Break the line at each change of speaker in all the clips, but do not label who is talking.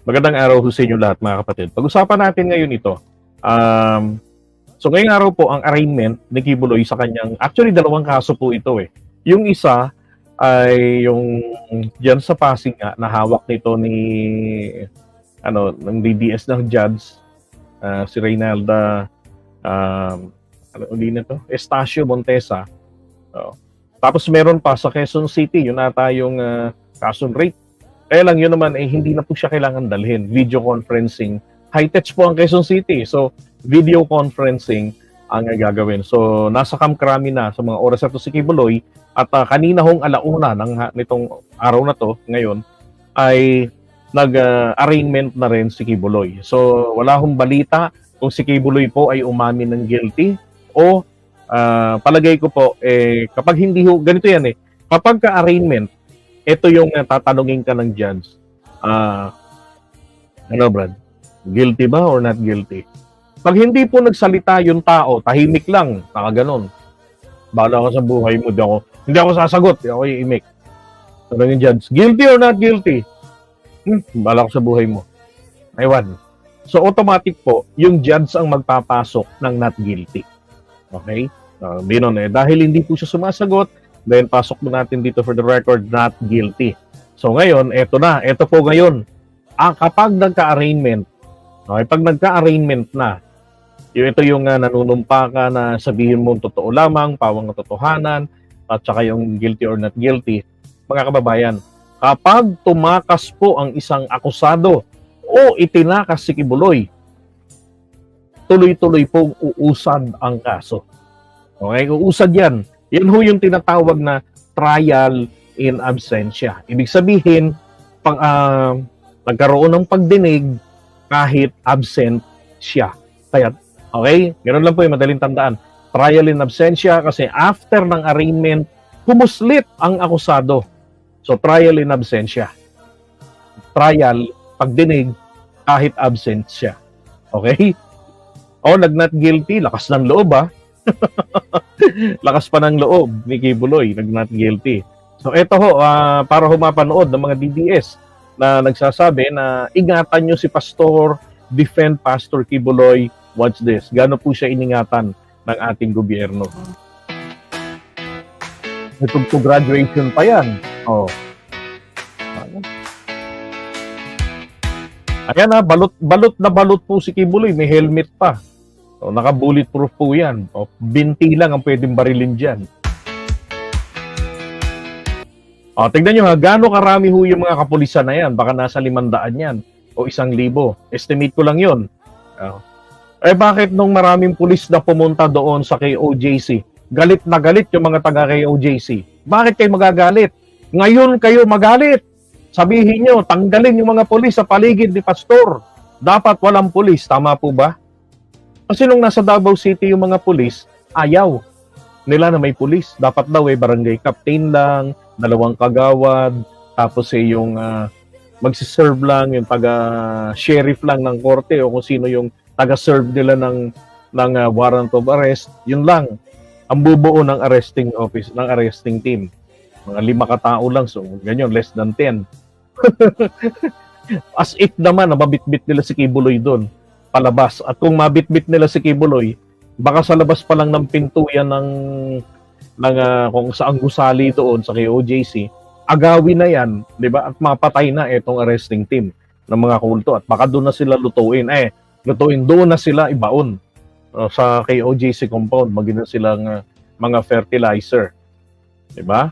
Magandang araw ho sa inyo lahat mga kapatid. Pag-usapan natin ngayon ito. So ngayong araw po ang arraignment ni Kibuloy sa kanyang, actually dalawang kaso po ito eh. Yung isa ay yung diyan sa Pasig nga na hawak nito ni ng DDS ng judge, si Reynalda Estacio Montesa. Tapos meron pa sa Quezon City, yun ata yung kasong rape. Kaya lang yun naman hindi na po siya kailangan dalhin. Video conferencing. High-tech po ang Quezon City. So, video conferencing ang gagawin. So, nasa Camp Crame na sa mga oras na to si Kibuloy. At kanina hong alauna nitong araw na to, ngayon, ay nag-arraignment na rin si Kibuloy. So, wala hong balita kung si Kibuloy po ay umamin ng guilty o palagay ko po, kapag hindi ho, ganito yan kapag ka-arraignment, ito yung tatanungin ka ng judge. Brad? Guilty ba or not guilty? Pag hindi po nagsalita yung tao, tahimik lang, nakaganon. Bahala ka sa buhay mo, hindi ako sasagot, hindi ako iimik. Tanong yung judge, guilty or not guilty? Bahala ka sa buhay mo. Aywan. So automatic po, yung judge ang magpapasok ng not guilty. Okay? Dahil hindi po siya sumasagot, then pasok mo natin dito for the record, not guilty. So ngayon, ito po ngayon. Kapag nagka-arraignment, pag nagka-arraignment na, ito yung nanunumpa ka na sabihin mo totoo lamang, pawang katotohanan, at saka yung guilty or not guilty, mga kababayan, kapag tumakas po ang isang akusado o itinakas si Kibuloy, tuloy-tuloy pong uusad ang kaso. Okay, uusad yan. Yan ho yung tinatawag na trial in absentia. Ibig sabihin, nagkaroon ng pagdinig kahit absent siya. Kaya, okay? Ganun lang po yung madaling tandaan. Trial in absentia kasi after ng arraignment, humuslit ang akusado. So, trial in absentia. Trial, pagdinig, kahit absent siya. Okay? O, nag-not guilty, lakas ng loob lakas pa ng loob ni Kibuloy, nag-not guilty. So eto ho, para humapanood ng mga DDS na nagsasabi na ingatan nyo si Pastor, defend Pastor Kibuloy, watch this. Gano po siya iningatan ng ating gobyerno. Ito graduation pa yan. Ayan balot na balot po si Kibuloy, may helmet pa. Naka-bulletproof po yan. Binti lang ang pwedeng barilin dyan. Tignan nyo gaano karami ho yung mga kapulisan na yan. Baka nasa 500 yan o 1,000. Estimate ko lang yun. Bakit nung maraming pulis na pumunta doon sa KOJC, galit na galit yung mga taga KOJC? Bakit kayo magagalit? Ngayon kayo magalit. Sabihin nyo, tanggalin yung mga pulis sa paligid ni Pastor. Dapat walang pulis. Tama po ba? Kasi nung nasa Davao City yung mga pulis, ayaw nila na may pulis. Dapat daw barangay captain lang, 2 kagawad, tapos yung magsiserve lang, yung taga-sheriff lang ng korte o kung sino yung taga-serve nila ng warrant of arrest. Yun lang ang bubuo ng arresting office, ng arresting team. Mga 5 katao lang, so ganyan, less than 10. As if naman, mabitbit nila si Kibuloy doon palabas. At kung mabitbit nila si Kibuloy, baka sa labas pa lang ng pinto yan ng kung saan gusali doon sa KOJC, agawin na yan, di ba? At mapatay na itong arresting team ng mga kulto. At baka doon na sila lutuin. Doon na sila ibaon sa KOJC compound. Maging na silang mga fertilizer. Di ba?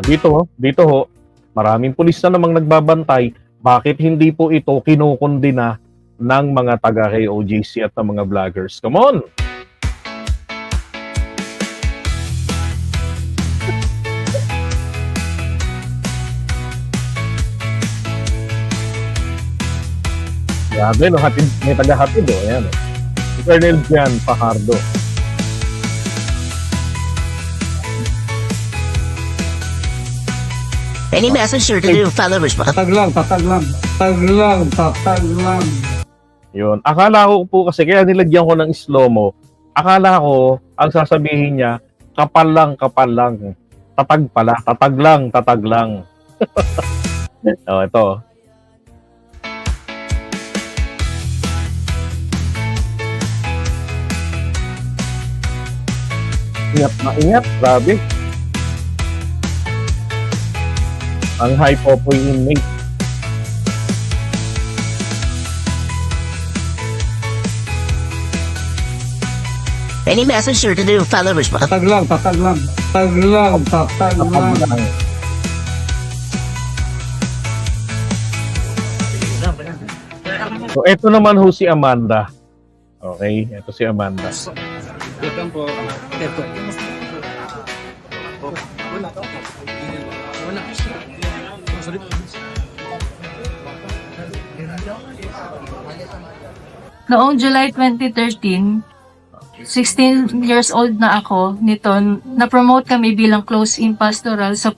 Dito ho, maraming pulis na namang nagbabantay. Bakit hindi po ito kinukundina ng mga taga-KOJC at ng mga vloggers? Come on! Grabe, may taga-hatid Ayan. Si Colonel Jan Fajardo.
Any message to the followers mo?
Tatag lang.
Yun. Akala ko po kasi, kaya nilagyan ko ng slow-mo, akala ko, ang sasabihin niya, kapal lang. Tatag pala. Tatag lang. Oh, ito. Ingat na ingat, grabe. Ang high popoy inmate.
Any message to the new followers mo?
Tatag lang, tatag lang. Tatag lang, tatag lang.
So, ito naman ho si Amanda. Okay, ito si Amanda.
Welcome po. Ito.
Noong July 2013, 16 years old na ako nito, na-promote kami bilang close-in pastoral. Sa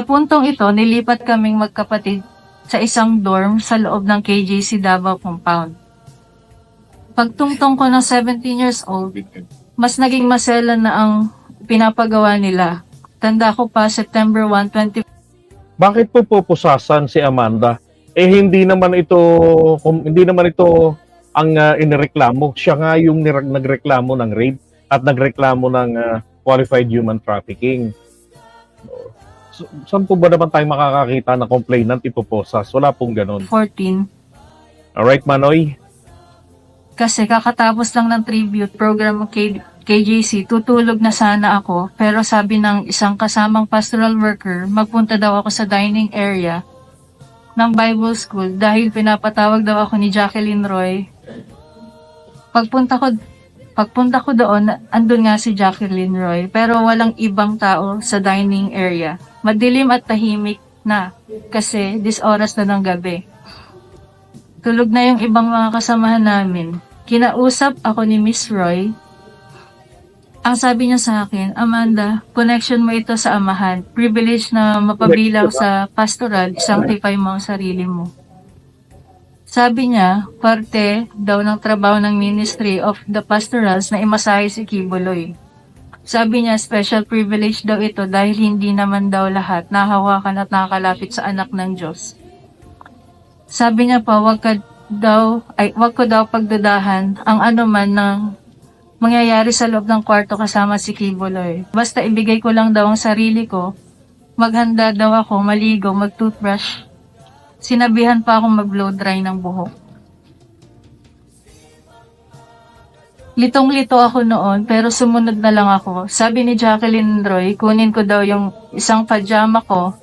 puntong ito, nilipat kaming magkapatid sa isang dorm sa loob ng KJC Davao Compound. Pagtungtong ko ng 17 years old, mas naging masela na ang pinapagawa nila. Tanda ko pa, September 1, 20...
Bakit po pupusasan si Amanda? Hindi naman ito ang inireklamo. Siya nga yung nagreklamo ng rape at nagreklamo ng qualified human trafficking. So, saan po ba naman tayo makakakita na complainant ipoposas? Wala pong ganun.
14.
Alright, Manoy?
Kasi kakatapos lang ng tribute program ng KJC, tutulog na sana ako, pero sabi ng isang kasamang pastoral worker, magpunta daw ako sa dining area ng Bible School dahil pinapatawag daw ako ni Jacqueline Roy. Pagpunta ko doon, andun nga si Jacqueline Roy, pero walang ibang tao sa dining area. Madilim at tahimik na kasi 10 oras na ng gabi. Tulog na yung ibang mga kasamahan namin. Kinausap ako ni Miss Roy. Ang sabi niya sa akin, Amanda, connection mo ito sa amahan. Privilege na mapabilang sa pastoral, sanctify mo ang sarili mo. Sabi niya, parte daw ng trabaho ng Ministry of the Pastorals na imasahe si Kibuloy. Sabi niya, special privilege daw ito dahil hindi naman daw lahat nahawakan at nakakalapit sa anak ng Diyos. Sabi niya pa, wag ko daw pagdudahan ang anuman ng mangyayari sa loob ng kwarto kasama si Kibuloy. Basta ibigay ko lang daw ang sarili ko, maghanda daw ako, maligo, mag-toothbrush. Sinabihan pa akong mag-blow dry ng buhok. Litong-lito ako noon pero sumunod na lang ako. Sabi ni Jacqueline Roy, kunin ko daw yung isang pajama ko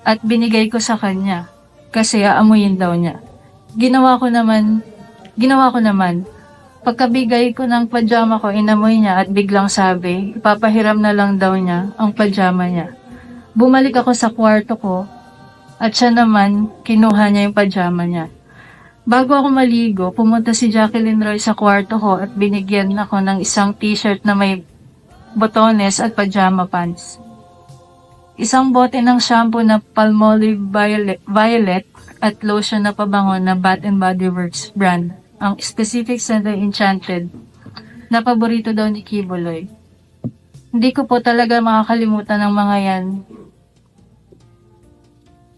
at binigay ko sa kanya kasi aamuyin daw niya. Ginawa ko naman. Pagkabigay ko ng pajama ko, inamoy niya at biglang sabi, ipapahiram na lang daw niya ang pajama niya. Bumalik ako sa kwarto ko at siya naman, kinuha niya yung pajama niya. Bago ako maligo, pumunta si Jacqueline Roy sa kwarto ko at binigyan ako ng isang t-shirt na may botones at pajama pants. Isang bote ng shampoo na Palmolive Violet at lotion na pabango na Bath and Body Works brand. Ang specific sa The Enchanted na paborito daw ni Kibuloy. Hindi ko po talaga makakalimutan ng mga yan.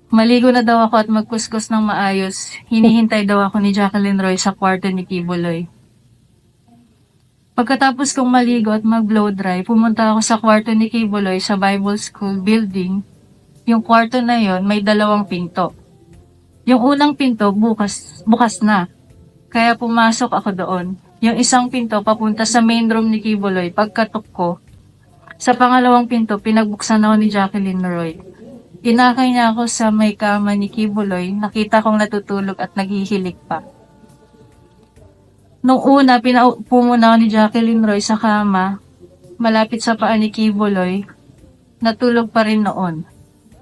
Maligo na daw ako at magkuskus ng maayos. Hinihintay daw ako ni Jacqueline Roy sa kwarto ni Kibuloy. Pagkatapos kong maligo at mag-blow dry, pumunta ako sa kwarto ni Kibuloy sa Bible School building. Yung kwarto na yon may 2 pinto. Yung unang pinto bukas na. Kaya pumasok ako doon. Yung isang pinto papunta sa main room ni Kibuloy. Pagkatok ko, sa pangalawang pinto pinagbuksan ako ni Jacqueline Roy. Inakay niya ako sa may kama ni Kibuloy, nakita kong natutulog at naghihilik pa. Nung una, pinaupo muna ako ni Jacqueline Roy sa kama, malapit sa paa ni Kibuloy, natulog pa rin noon.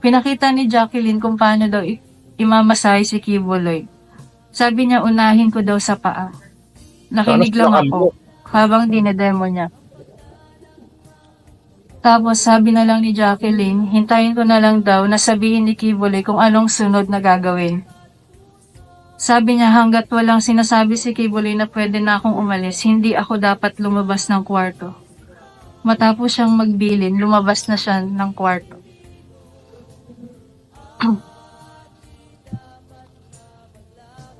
Pinakita ni Jacqueline kung paano daw imamasahe si Kibuloy. Sabi niya unahin ko daw sa paa. Nakinig lang ako habang dinedemo niya. Tapos sabi na lang ni Jacqueline, hintayin ko na lang daw na sabihin ni Kibuloy kung anong sunod na gagawin. Sabi niya hanggat walang sinasabi si Kibuloy na pwede na akong umalis, hindi ako dapat lumabas ng kwarto. Matapos siyang magbilin, lumabas na siya ng kwarto.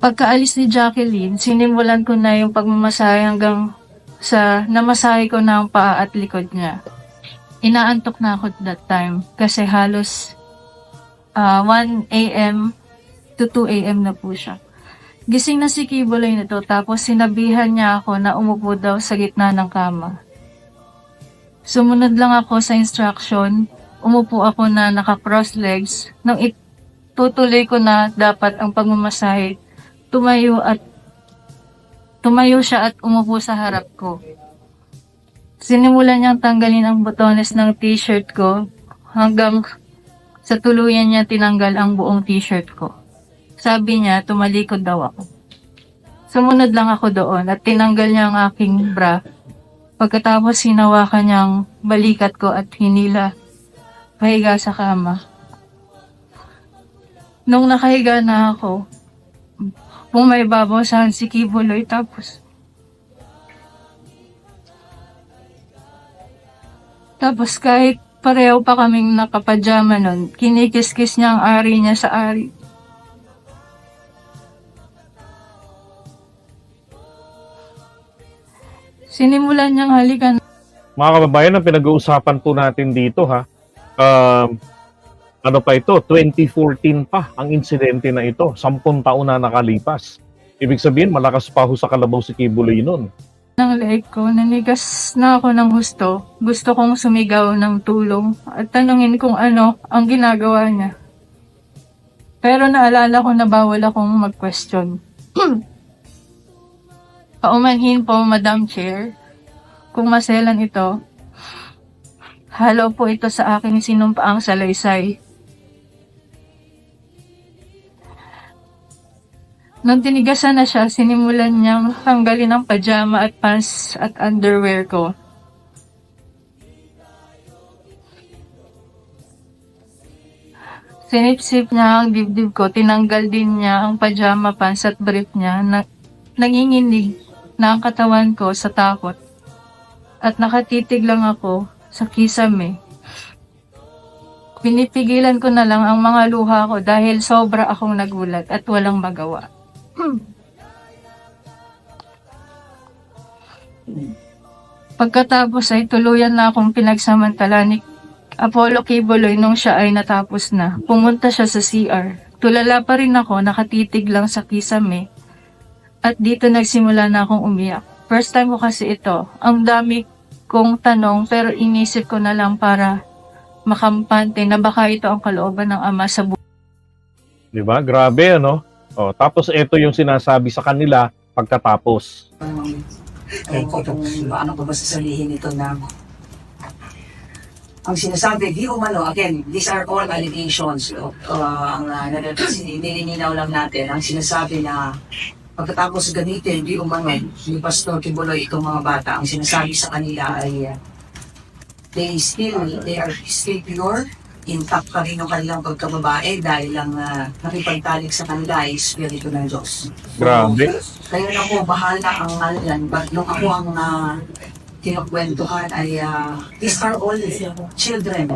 Pagkaalis ni Jacqueline, sinimulan ko na yung pagmamasahe hanggang sa namasahe ko na ang paa at likod niya. Inaantok na ako that time kasi halos 1 a.m. to 2 a.m. na po siya. Gising na si Kibuloy nito tapos sinabihan niya ako na umupo daw sa gitna ng kama. Sumunod lang ako sa instruction, umupo ako na naka-cross legs. Nang itutuloy ko na dapat ang pagmamasahe, tumayo siya at umupo sa harap ko. Sinimulan niyang tanggalin ang botones ng t-shirt ko hanggang sa tuluyan niya tinanggal ang buong t-shirt ko. Sabi niya, tumalikod daw ako. Sumunod lang ako doon at tinanggal niya ang aking bra. Pagkatapos hinawakan niyang balikat ko at hinila pahiga sa kama. Nung nakahiga na ako, pumaibabaw si Kibuloy tapos kahit pareho pa kaming nakapajama nun, kinikis-kis niya ang ari niya sa ari. Sinimulan niyang halikan.
Mga kababayan, ang pinag-uusapan po natin dito ha, ano pa ito, 2014 pa ang insidente na ito, 10 taon na nakalipas. Ibig sabihin, malakas pa ho sa kalabaw si Kibuloy nun.
Ng leeg ko, nanigas na ako ng husto. Gusto kong sumigaw ng tulong at tanungin kung ano ang ginagawa niya. Pero naalala ko na bawal akong mag-question. Paumanhin po, Madam Chair. Kung maselan ito, halo po ito sa aking sinumpaang salaysay. Nung tinigasan na siya, sinimulan niyang tanggalin ang pajama at pants at underwear ko. Sinipsip niya ang dibdib ko, tinanggal din niya ang pajama, pants at brief niya. Nanginginig na ang katawan ko sa takot. At nakatitig lang ako sa kisame. Pinipigilan ko na lang ang mga luha ko dahil sobra akong nagulat at walang magawa. Pagkatapos ay tuluyan na akong pinagsamantala ni Apollo Kibuloy nung siya ay natapos na. Pumunta siya sa CR. Tulala pa rin ako, nakatitig lang sa kisame. At dito nagsimula na akong umiyak. First time ko kasi ito. Ang dami kong tanong pero inisip ko na lang para makampante na baka ito ang kalooban ng Ama sa buhay.
Di ba? Grabe, ano? Oh, tapos ito yung sinasabi sa kanila pagkatapos.
Ewan ko kung paano ko ba sasalihin ito na ang sinasabi, di umano, again, these are all allegations. Ang nililinaw lang natin, ang sinasabi na pagkatapos gamitin, di umano, ni Pastor Kibuloy, itong mga bata, ang sinasabi sa kanila ay they are still pure, intact pa rin ang kanilang pagkababae dahil lang nakipagtalik sa kanila ay Espiritu ng Diyos.
Grabe.
Kaya na po, bahala ang yan. But nung ako ang kinukwentuhan ay these are all children.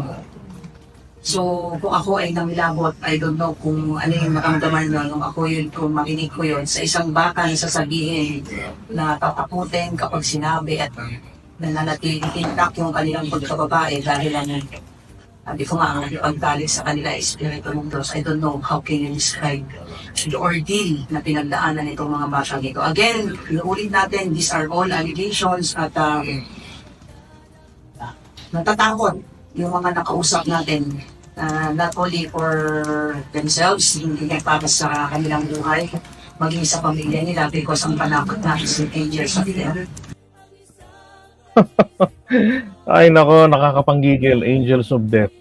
So, kung ako ay namilabot, I don't know kung ano yung makamdaman nyo. Nung ako yun, kung makinig ko yun, sa isang bata na sasabihin na tatakutin kapag sinabi at nananatiling intact yung kanilang pagkababae dahil lang sabi ko nga, ang pagtalik sa kanila Espiritu ng Diyos. I don't know how can you describe the ordeal na pinagdaanan itong mga batang ito. Again, inuulit natin, these are all allegations at natatakot yung mga nakausap natin. Not only for themselves, hindi nga para sa kanilang buhay, maging sa pamilya nila because ang panakot natin sa angels of death.
Ay nako, nakakapanggigil, angels of death.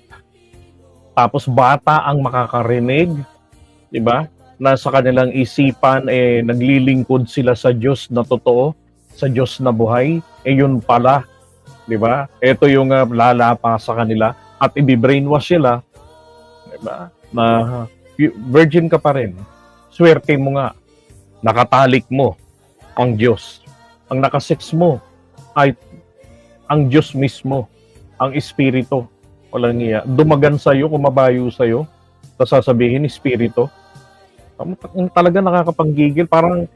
Tapos bata ang makakarinig, 'di ba? Nasa kanilang isipan naglilingkod sila sa Diyos na totoo, sa Diyos na buhay. Yun pala, 'di ba? Ito yung lalapa sa kanila at i-brainwash sila, 'di ba? Na virgin ka pa rin. Swerte mo nga. Nakatalik mo ang Diyos. Ang nakasex mo ay ang Diyos mismo, ang Espiritu. Walang iya. Dumagan sa'yo, kumabayo sa'yo, tapos sasabihin, Espiritu. Talaga nakakapanggigil. Parang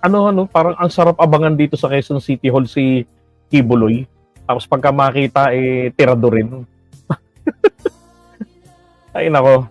ang sarap abangan dito sa Quezon City Hall si Kibuloy. Tapos pagka makita, tirado rin. Ay, nako.